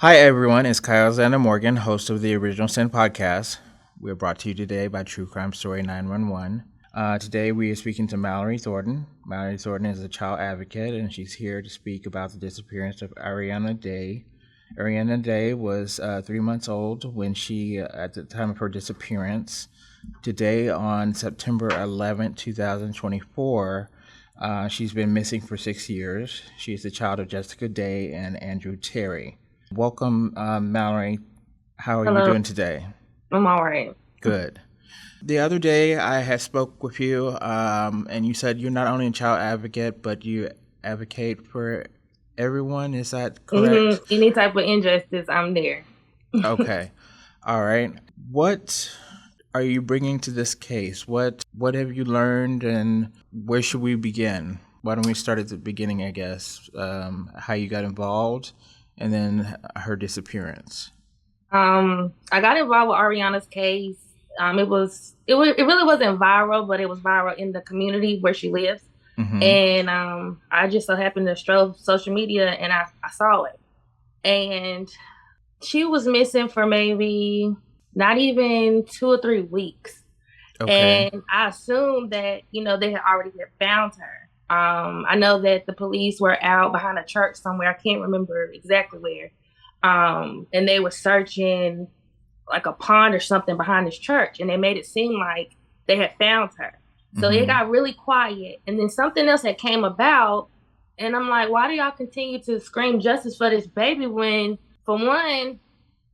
Hi, everyone. It's Kyle Xander Morgan, host of the Original Sin podcast. We're brought to you today by True Crime Story 911. Today, we are speaking to Mallory Thornton. Mallory Thornton is a child advocate, and she's here to speak about the disappearance of Arieanna Day. Arieanna Day was 3 months old when at the time of her disappearance. Today, on September 11th, 2024, she's been missing for 6 years. She's the child of Jessica Day and Andrew Terry. Welcome, Mallory. How are you Hello, doing today? I'm all right. Good. The other day, I had spoke with you, and you said you're not only a child advocate, but you advocate for everyone. Is that correct? Any type of injustice, I'm there. Okay. All right. What are you bringing to this case? What have you learned, and where should we begin? Why don't we start at the beginning, I guess, how you got involved, and then her disappearance. I got involved with Ariana's case. It really wasn't viral, but it was viral in the community where she lives. Mm-hmm. And I just so happened to stroll social media and I saw it. And she was missing for maybe not even 2 or 3 weeks. Okay. And I assumed that, they had already found her. I know that the police were out behind a church somewhere. I can't remember exactly where. And they were searching like a pond or something behind this church, and they made it seem like they had found her. So it got really quiet, and then something else had came about, and I'm like, why do y'all continue to scream justice for this baby when, for one,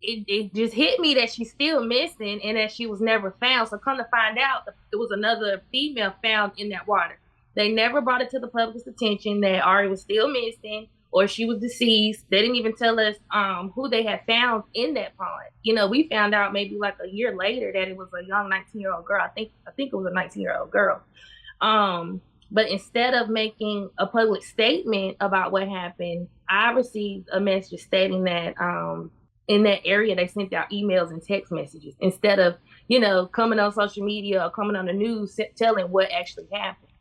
it just hit me that she's still missing and that she was never found. So come to find out, there was another female found in that water. They never brought it to the public's attention that Ari was still missing or she was deceased. They didn't even tell us who they had found in that pond. We found out maybe like a year later that it was a young 19-year-old girl. I think it was a 19-year-old girl. But instead of making a public statement about what happened, I received a message stating that in that area they sent out emails and text messages instead of coming on social media or coming on the news telling what actually happened.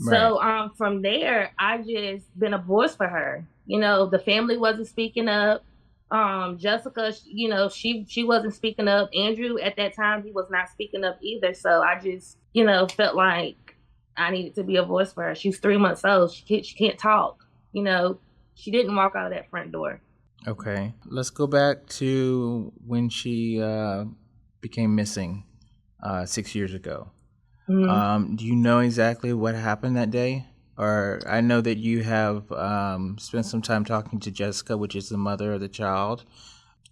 Right. So from there, I just been a voice for her. The family wasn't speaking up. Jessica, she wasn't speaking up. Andrew at that time, he was not speaking up either. So I just felt like I needed to be a voice for her. She's 3 months old. She can't talk. She didn't walk out of that front door. Okay, let's go back to when she became missing 6 years ago. Mm-hmm. Do you know exactly what happened that day? Or I know that you have spent some time talking to Jessica, which is the mother of the child,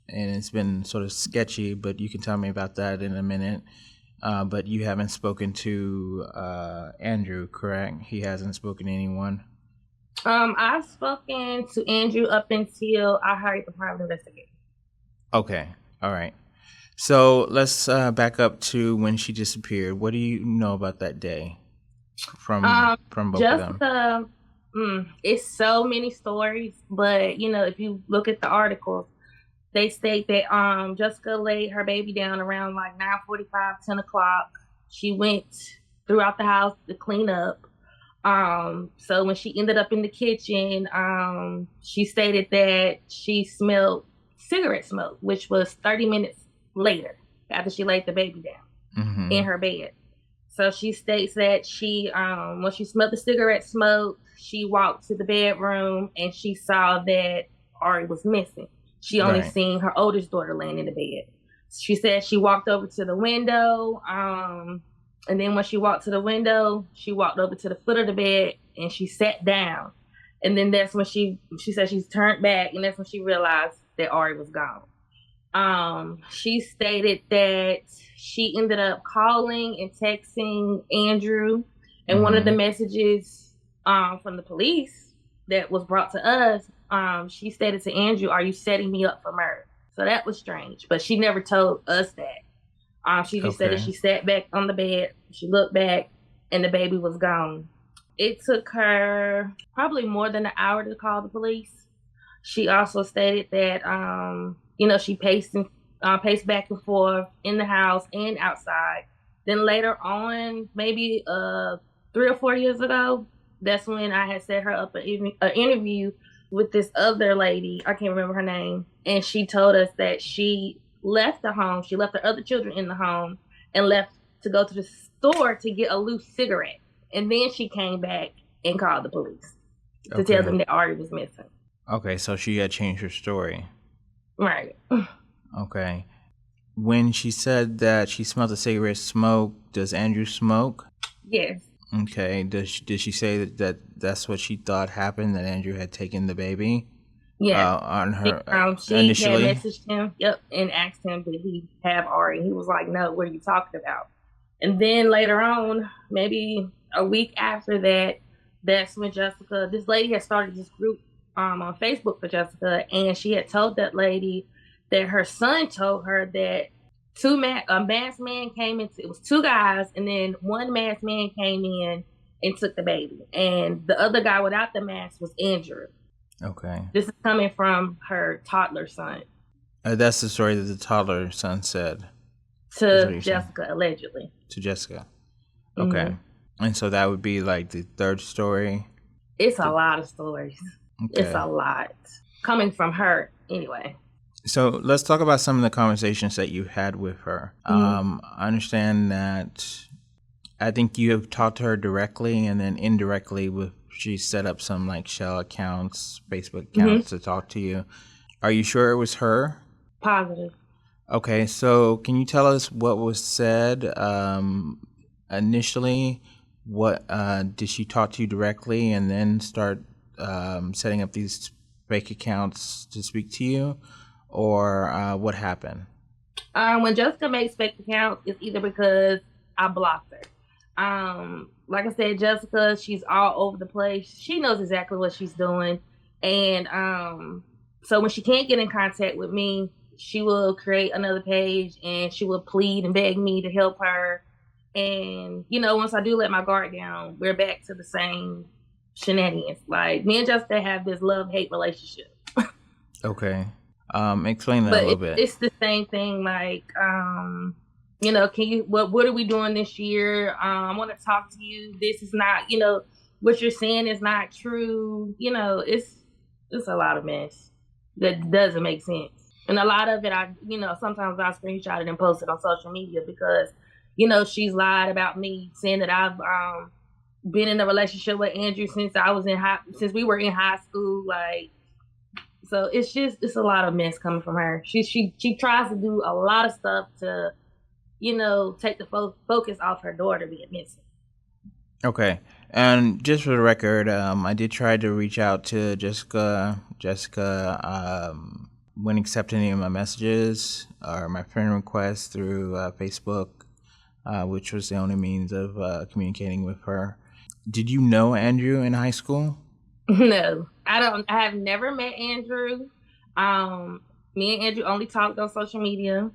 and it's been sort of sketchy, but you can tell me about that in a minute. But you haven't spoken to Andrew, correct? He hasn't spoken to anyone? I've spoken to Andrew up until I hired the private investigator. Okay, all right. So let's back up to when she disappeared. What do you know about that day from both of them? It's so many stories, but if you look at the articles, they state that Jessica laid her baby down around like 9:45, 10 o'clock. She went throughout the house to clean up. So when she ended up in the kitchen, she stated that she smelled cigarette smoke, which was 30 minutes later after she laid the baby down in her bed. So she states that she, when she smelled the cigarette smoke, she walked to the bedroom and she saw that Ari was missing. She only seen her oldest daughter laying in the bed. She said she walked over to the window, and then when she walked to the window, she walked over to the foot of the bed and she sat down. And then that's when she said she's turned back, and that's when she realized that Ari was gone. She stated that she ended up calling and texting Andrew, and one of the messages from the police that was brought to us, she stated to Andrew, "Are you setting me up for murder?" So that was strange, but she never told us that. She just said that she sat back on the bed, she looked back, and the baby was gone. It took her probably more than an hour to call the police. She also stated that she paced back and forth in the house and outside. Then later on, maybe 3 or 4 years ago, that's when I had set her up an interview with this other lady. I can't remember her name. And she told us that she left the home. She left the other children in the home and left to go to the store to get a loose cigarette. And then she came back and called the police to tell them that Arie was missing. Okay, so she had changed her story. Right. Okay. When she said that she smelled the cigarette smoke, does Andrew smoke? Yes. Okay. Did she say that that's what she thought happened, that Andrew had taken the baby? Yeah. On her she initially? had messaged him, and asked him did he have Arie. He was like, no, what are you talking about? And then later on, maybe a week after that, that's when Jessica, this lady had started this group on Facebook for Jessica, and she had told that lady that her son told her that a masked man came into, it was two guys, and then one masked man came in and took the baby. And the other guy without the mask was Andrew. Okay. This is coming from her toddler son. That's the story that the toddler son said. To Jessica, allegedly. To Jessica. Okay. Mm-hmm. And so that would be like the third story? It's a lot of stories. Okay. It's a lot. Coming from her, anyway. So let's talk about some of the conversations that you had with her. Mm-hmm. I understand that I think you have talked to her directly, and then indirectly she set up some like shell accounts, Facebook accounts to talk to you. Are you sure it was her? Positive. Okay, so can you tell us what was said initially? What did she talk to you directly and then start setting up these fake accounts to speak to you? Or what happened? When Jessica makes fake accounts, it's either because I blocked her. Like I said, Jessica, she's all over the place. She knows exactly what she's doing. And so when she can't get in contact with me, she will create another page and she will plead and beg me to help her. And, once I do let my guard down, we're back to the same shenanigans. Like, me and Jessica have this love-hate relationship. Okay. Explain that a little bit. It's the same thing. Like, can you, what are we doing this year? I want to talk to you. This is not, what you're saying is not true. It's a lot of mess that doesn't make sense. And a lot of it, sometimes I screenshot it and post it on social media because, she's lied about me, saying that I've been in a relationship with Andrew since we were in high school. Like, so it's a lot of mess coming from her. She tries to do a lot of stuff to, take the focus off her daughter being missing. Okay. And just for the record, I did try to reach out to Jessica. When accepting any of my messages or my friend requests through Facebook, which was the only means of communicating with her. Did you know Andrew in high school? No, I have never met Andrew. Me and Andrew only talked on social media.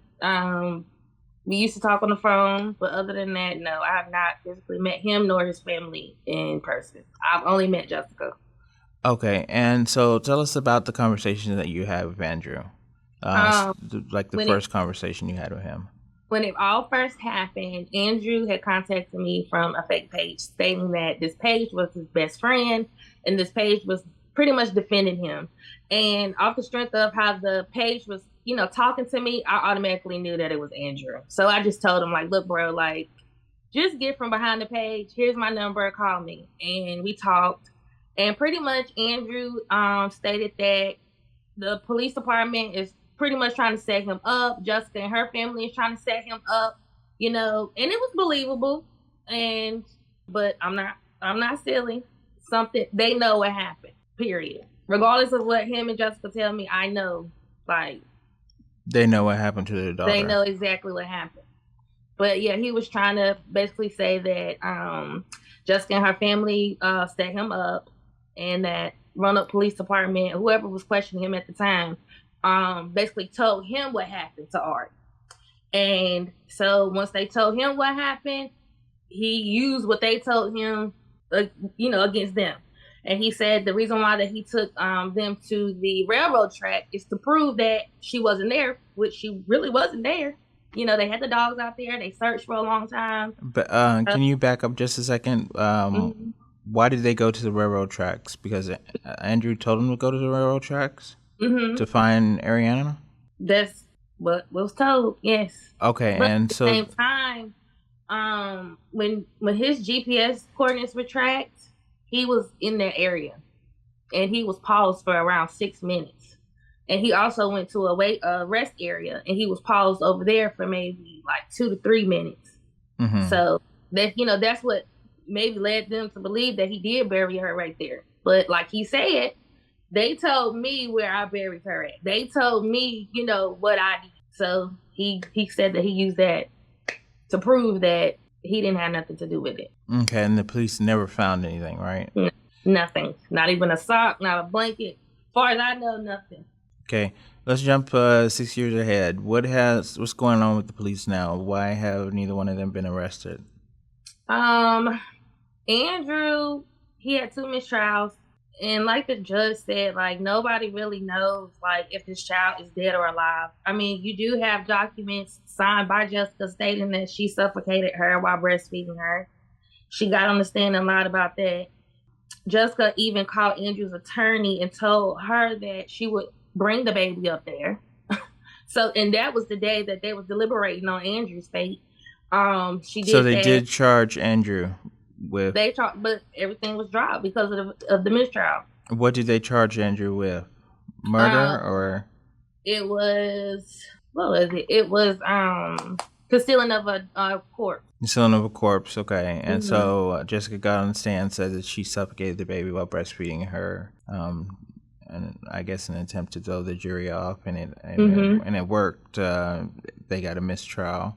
We used to talk on the phone, but other than that, no, I have not physically met him nor his family in person. I've only met Jessica. Okay, and so tell us about the conversation that you had with Andrew, like the first conversation you had with him. When it all first happened, Andrew had contacted me from a fake page stating that this page was his best friend and this page was pretty much defending him. And off the strength of how the page was, talking to me, I automatically knew that it was Andrew. So I just told him, like, look, bro, like, just get from behind the page. Here's my number. Call me. And we talked. And pretty much Andrew stated that the police department is pretty much trying to set him up. Jessica and her family is trying to set him up, and it was believable. But I'm not silly. They know what happened, period. Regardless of what him and Jessica tell me, I know, like. They know what happened to their daughter. They know exactly what happened. But yeah, he was trying to basically say that Jessica and her family set him up, and that Roanoke Police Department, whoever was questioning him at the time, basically told him what happened to Arie. And so once they told him what happened, he used what they told him, against them. And he said the reason why that he took them to the railroad track is to prove that she wasn't there, which she really wasn't there. They had the dogs out there. They searched for a long time. But can you back up just a second? why did they go to the railroad tracks? Because Andrew told them to go to the railroad tracks to find Arieanna? That's what was told, yes. Okay, but and at the same time, when his GPS coordinates were tracked, he was in that area, and he was paused for around 6 minutes. And he also went to a rest area, and he was paused over there for maybe like 2 to 3 minutes. So that's what maybe led them to believe that he did bury her right there. But like he said, they told me where I buried her at. They told me, what I did. So he said that he used that to prove that he didn't have nothing to do with it. Okay, and the police never found anything, right? Nothing. Not even a sock, not a blanket. As far as I know, nothing. Okay, let's jump 6 years ahead. What's going on with the police now? Why have neither one of them been arrested? Andrew, he had 2 mistrials. And like the judge said, like, nobody really knows, like, if this child is dead or alive. I mean, you do have documents signed by Jessica stating that she suffocated her while breastfeeding her. She got on the stand and lied about that. Jessica even called Andrew's attorney and told her that she would bring the baby up there. And that was the day that they was deliberating on Andrew's fate. They did charge Andrew with. But everything was dropped because of the mistrial. What did they charge Andrew with? Murder or? It was, what was it? It was concealing of a corpse. Concealing of a corpse, okay. And so Jessica got on the stand and said that she suffocated the baby while breastfeeding her. And I guess an attempt to throw the jury off, and it worked. They got a mistrial.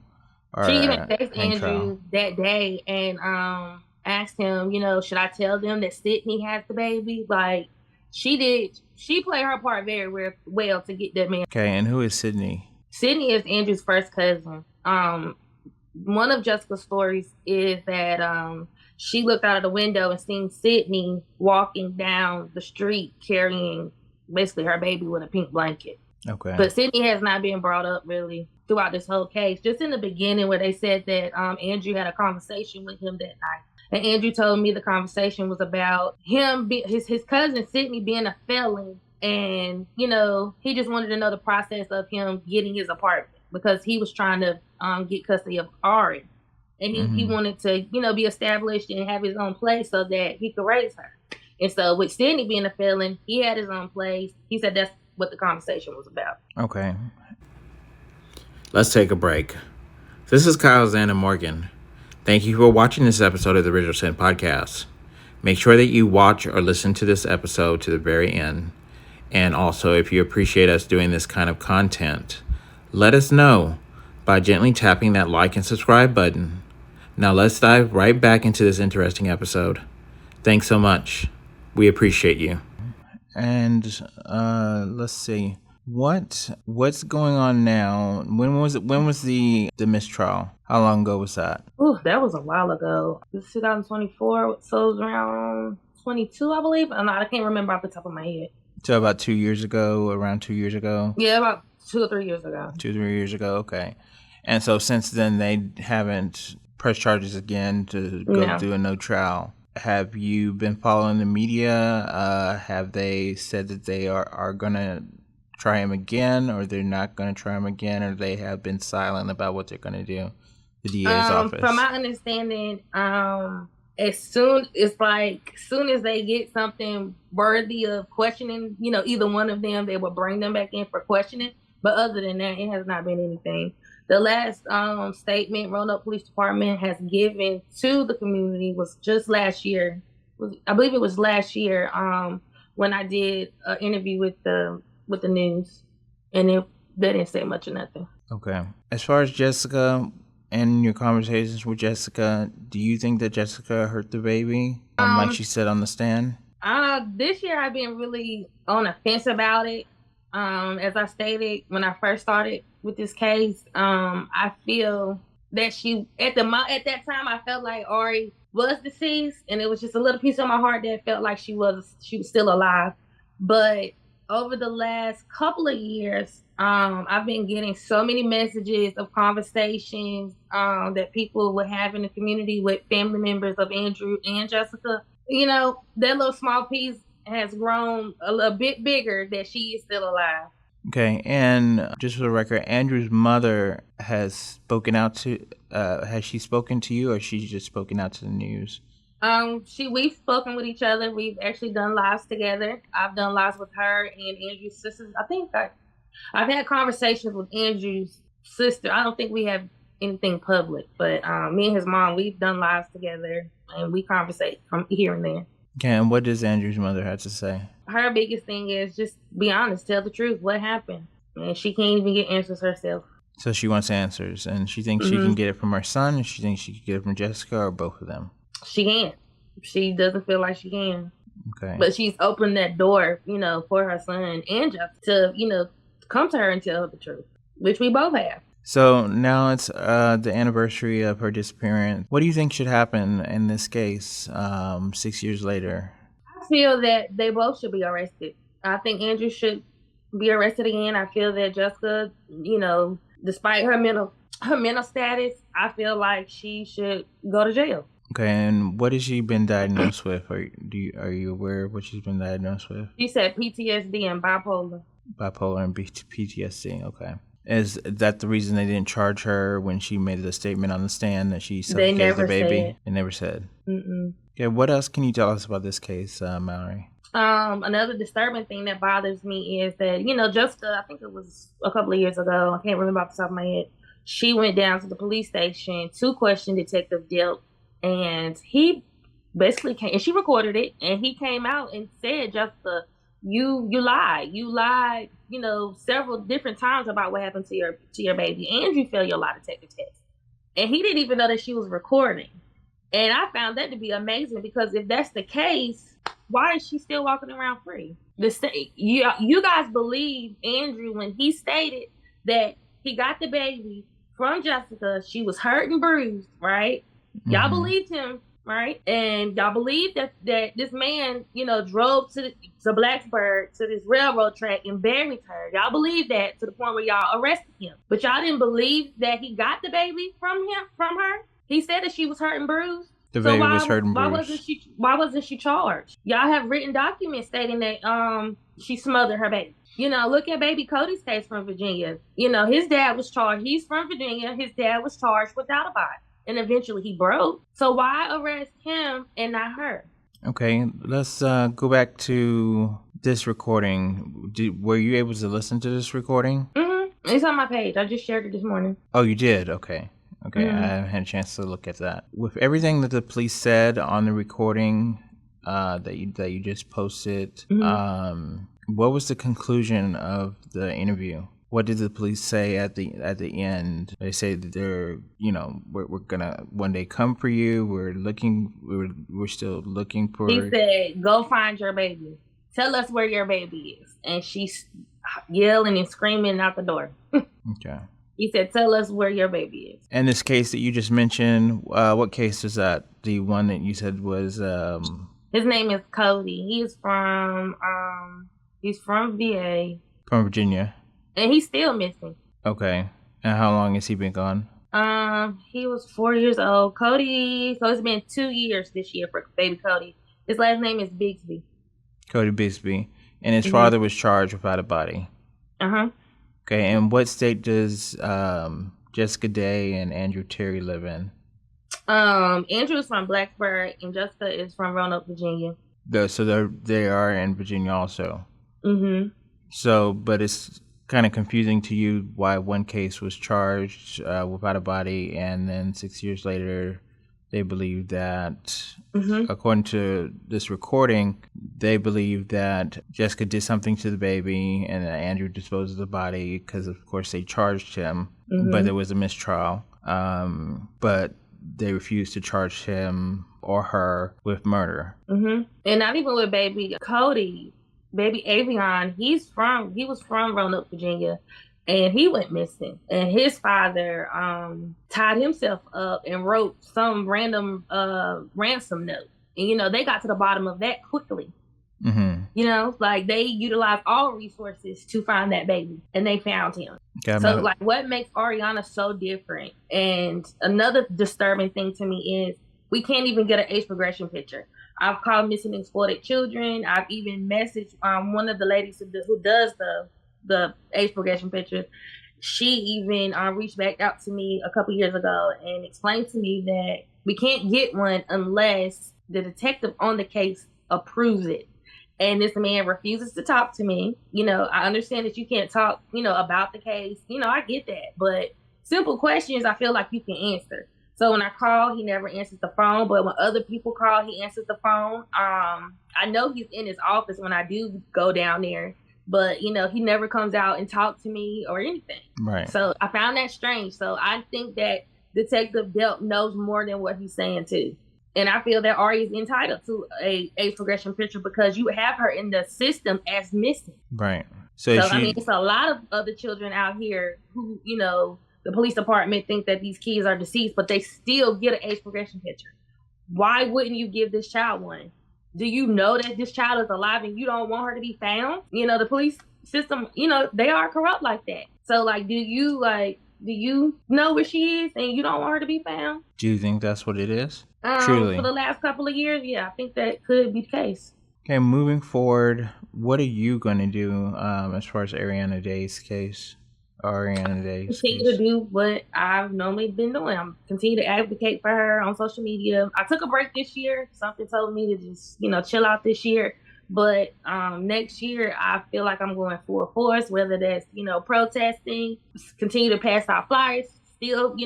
She even texted Andrew that day and asked him, should I tell them that Sydney has the baby? Like, she did. She played her part very well to get that man. Okay, and who is Sydney? Sydney is Andrew's first cousin. One of Jessica's stories is that she looked out of the window and seen Sydney walking down the street carrying basically her baby with a pink blanket. Okay. But Sydney has not been brought up really throughout this whole case. Just in the beginning where they said that Andrew had a conversation with him that night. And Andrew told me the conversation was about him, his cousin Sydney being a felon. And, he just wanted to know the process of him getting his apartment because he was trying to get custody of Ari. And he wanted to, be established and have his own place so that he could raise her. And so with Sydney being a felon, he had his own place. He said that's what the conversation was about. Okay. Let's take a break. This is Arieanna Morgan. Thank you for watching this episode of the Original Sin Podcast. Make sure that you watch or listen to this episode to the very end. And also, if you appreciate us doing this kind of content, let us know by gently tapping that like and subscribe button. Now let's dive right back into this interesting episode. Thanks so much. We appreciate you. And let's see. What's going on now? When was the mistrial? How long ago was that? Ooh, that was a while ago. It was 2024, so it was around 22, I believe. I can't remember off the top of my head. So about 2 years ago, around 2 years ago? Yeah, about 2 or 3 years ago. 2 or 3 years ago, okay. And so since then, they haven't pressed charges again to go through a no trial. Have you been following the media? Have they said that they are going to try him again, or they're not going to try him again, or they have been silent about what they're going to do? The DA's office. From my understanding, as soon as they get something worthy of questioning, either one of them, they will bring them back in for questioning. But other than that, it has not been anything. The last statement Roanoke Police Department has given to the community was just last year. I believe it was last year when I did an interview with the news, and they didn't say much of nothing. Okay. As far as Jessica and your conversations with Jessica, do you think that Jessica hurt the baby, like she said on the stand? This year I've been really on the fence about it. As I stated when I first started with this case, I feel that at that time I felt like Ari was deceased, and it was just a little piece of my heart that felt like she was still alive. But over the last couple of years, I've been getting so many messages of conversations that people would have in the community with family members of Andrew and Jessica. that little small piece has grown a little bit bigger that she is still alive. Okay, and just for the record, Andrew's mother has spoken out to, has she spoken to you, or she's just spoken out to the news? We've spoken with each other. We've actually done lives together. I've done lives with her and Andrew's sisters. I think I've had conversations with Andrew's sister. I don't think we have anything public, but me and his mom, we've done lives together and we conversate from here and there. Okay, and what does Andrew's mother have to say? Her biggest thing is just be honest, tell the truth, what happened. And she can't even get answers herself. So she wants answers, and she thinks she can get it from her son, and she thinks she can get it from Jessica, or both of them? She can't. She doesn't feel like she can. Okay. But she's opened that door, for her son and Jessica to, come to her and tell her the truth, which we both have. So now it's the anniversary of her disappearance. What do you think should happen in this case 6 years later? I feel that they both should be arrested. I think Andrew should be arrested again. I feel that Jessica, despite her mental status, I feel like she should go to jail. Okay, and what has she been diagnosed with? Are you aware of what she's been diagnosed with? She said PTSD and bipolar. Bipolar and PTSD, okay. Is that the reason they didn't charge her when she made the statement on the stand that she suffocated the baby? They never said. Mm-mm. Okay, what else can you tell us about this case, Mallory? Another disturbing thing that bothers me is that, Jessica, I think it was a couple of years ago, I can't remember off the top of my head, she went down to the police station to question Detective Delp, and he basically came, and she recorded it, and he came out and said, Jessica, you lied. You lied, several different times about what happened to your baby. Andrew failed your lie detector test. And he didn't even know that she was recording. And I found that to be amazing, because if that's the case, why is she still walking around free? You guys believe Andrew when he stated that he got the baby from Jessica. She was hurt and bruised, right? Mm-hmm. Y'all believed him, right? And y'all believe that this man, drove to Blacksburg, to this railroad track, and buried her. Y'all believe that to the point where y'all arrested him. But y'all didn't believe that he got the baby from her. He said that she was hurt and bruised. The baby was hurt and bruised. Why wasn't she charged? Y'all have written documents stating that she smothered her baby. Look at baby Cody's case from Virginia. His dad was charged. He's from Virginia. His dad was charged without a bond. And eventually he broke. So why arrest him and not her? Okay, let's go back to this recording. Were you able to listen to this recording? Mm-hmm. It's on my page. I just shared it this morning. Oh, you did? Okay. Mm-hmm. I haven't had a chance to look at that. With everything that the police said on the recording that you just posted, mm-hmm. What was the conclusion of the interview? What did the police say at the end? They say that they're, we're gonna one day come for you. We're still looking for. He said, "Go find your baby. Tell us where your baby is." And she's yelling and screaming out the door. Okay. He said, "Tell us where your baby is." And this case that you just mentioned, what case is that? The one that you said was. His name is Cody. He's from VA. From Virginia. And he's still missing. Okay. And how long has he been gone? He was 4 years old. Cody, so it's been 2 years this year for baby Cody. His last name is Bixby. Cody Bixby. And his father was charged without a body. Uh-huh. Okay, and what state does Jessica Day and Andrew Terry live in? Andrew is from Blacksburg, and Jessica is from Roanoke, Virginia. So they are in Virginia also. Mm-hmm. So, but it's kind of confusing to you why one case was charged without a body, and then 6 years later they believe that, according to this recording, they believe that Jessica did something to the baby and that Andrew disposed of the body because, of course, they charged him, but there was a mistrial. But they refused to charge him or her with murder. And not even with baby Cody. Baby Arieanna, he was from Roanoke, Virginia, and he went missing. And his father tied himself up and wrote some random ransom note. And, they got to the bottom of that quickly. Mm-hmm. They utilized all resources to find that baby, and they found him. So, what makes Arieanna so different? And another disturbing thing to me is we can't even get an age progression picture. I've called missing and exploited children. I've even messaged one of the ladies who does the age progression pictures. She even reached back out to me a couple years ago and explained to me that we can't get one unless the detective on the case approves it. And this man refuses to talk to me. I understand that you can't talk, about the case. I get that. But simple questions, I feel like you can answer. So when I call, he never answers the phone. But when other people call, he answers the phone. I know he's in his office when I do go down there. But, he never comes out and talks to me or anything. Right. So I found that strange. So I think that Detective Delp knows more than what he's saying, too. And I feel that Ari is entitled to a age progression picture because you have her in the system as missing. Right. So it's a lot of other children out here who, the police department think that these kids are deceased, but they still get an age progression picture. Why wouldn't you give this child one? Do you know that this child is alive and you don't want her to be found? The police system, they are corrupt like that. So, do you know where she is and you don't want her to be found? Do you think that's what it is? Truly. For the last couple of years, yeah, I think that could be the case. Okay, moving forward, what are you going to do as far as Arieanna Day's case? Arieanna Day's Continue to do what I've normally been doing. I'm continue to advocate for her on social media. I took a break this year. Something told me to just, chill out this year. But next year, I feel like I'm going full force, whether that's, protesting, continue to pass out flyers, still,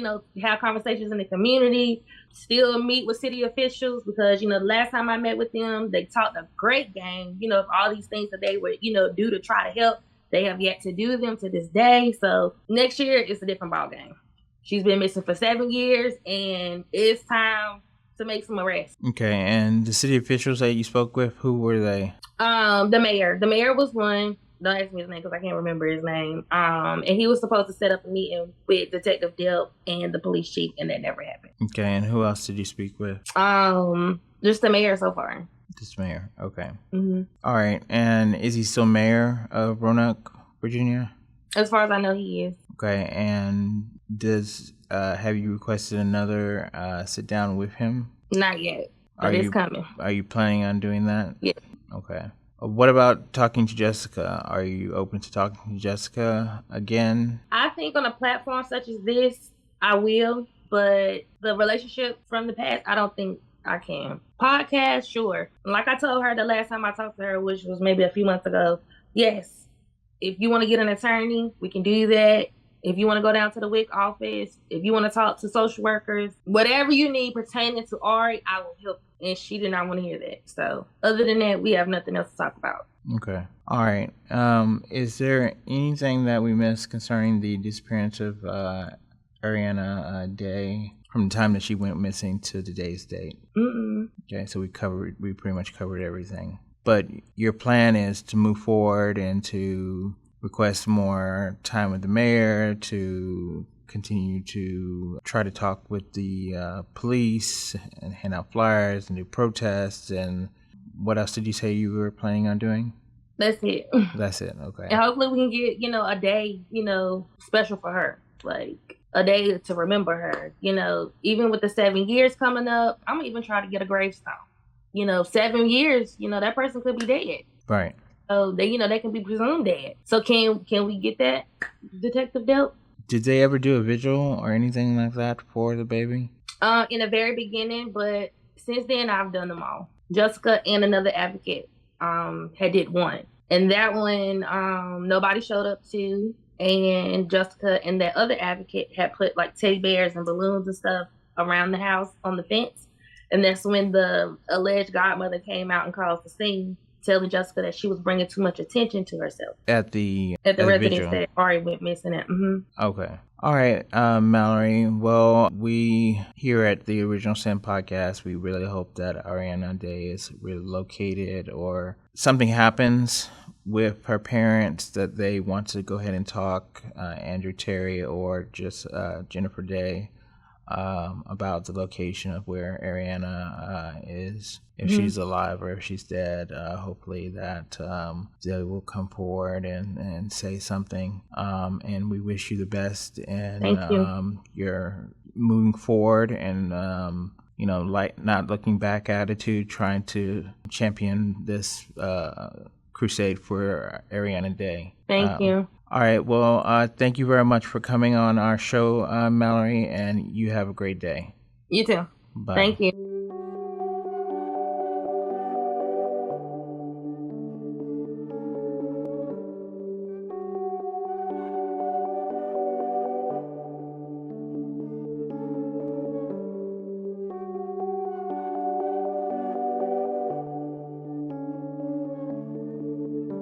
have conversations in the community, still meet with city officials because, the last time I met with them, they talked a great game, of all these things that they would, do to try to help. They have yet to do them to this day. So next year, it's a different ballgame. She's been missing for 7 years, and it's time to make some arrests. Okay, and the city officials that you spoke with, who were they? The mayor. The mayor was one. Don't ask me his name because I can't remember his name. And he was supposed to set up a meeting with Detective Delp and the police chief, and that never happened. Okay, and who else did you speak with? Just the mayor so far. Just mayor. Okay. Mm-hmm. All right, and is he still mayor of Roanoke, Virginia? As far as I know, he is. Okay, and have you requested another sit down with him? Not yet, but it's coming. Are you planning on doing that? Yeah. Okay. What about talking to Jessica? Are you open to talking to Jessica again? I think on a platform such as this, I will, but the relationship from the past, I don't think I can. Podcast, sure. Like I told her the last time I talked to her, which was maybe a few months ago, yes, if you want to get an attorney, we can do that. If you want to go down to the WIC office, if you want to talk to social workers, whatever you need pertaining to Ari, I will help. And she did not want to hear that. So other than that, we have nothing else to talk about. Okay. All right. Is there anything that we missed concerning the disappearance of Arieanna Day from the time that she went missing to today's date? Mm-mm. Okay, so we pretty much covered everything. But your plan is to move forward and to request more time with the mayor, to continue to try to talk with the police and hand out flyers and do protests. And what else did you say you were planning on doing? That's it. That's it. Okay. And hopefully we can get, a day, special for her. Like a day to remember her. Even with the 7 years coming up, I'm gonna even try to get a gravestone. 7 years, that person could be dead. Right. So they can be presumed dead. So can we get that, Detective Delp? Did they ever do a vigil or anything like that for the baby? In the very beginning, but since then I've done them all. Jessica and another advocate had did one. And that one nobody showed up to. And Jessica and that other advocate had put like teddy bears and balloons and stuff around the house on the fence. And that's when the alleged godmother came out and caused the scene, telling Jessica that she was bringing too much attention to herself. At the residence vigil that Ari went missing at. Mm-hmm. Okay. All right, Mallory. Well, we here at the Original Sin Podcast, we really hope that Arieanna Day is relocated or something happens with her parents that they want to go ahead and talk, Andrew Terry or just Jennifer Day, about the location of where Arieanna is, if she's alive or if she's dead. Hopefully that they will come forward and say something. And we wish you the best. And Thank you. You're moving forward and not looking back attitude, trying to champion this crusade for Arieanna Day. Thank you. All right. Well, thank you very much for coming on our show, Mallory, and you have a great day. You too. Bye. Thank you.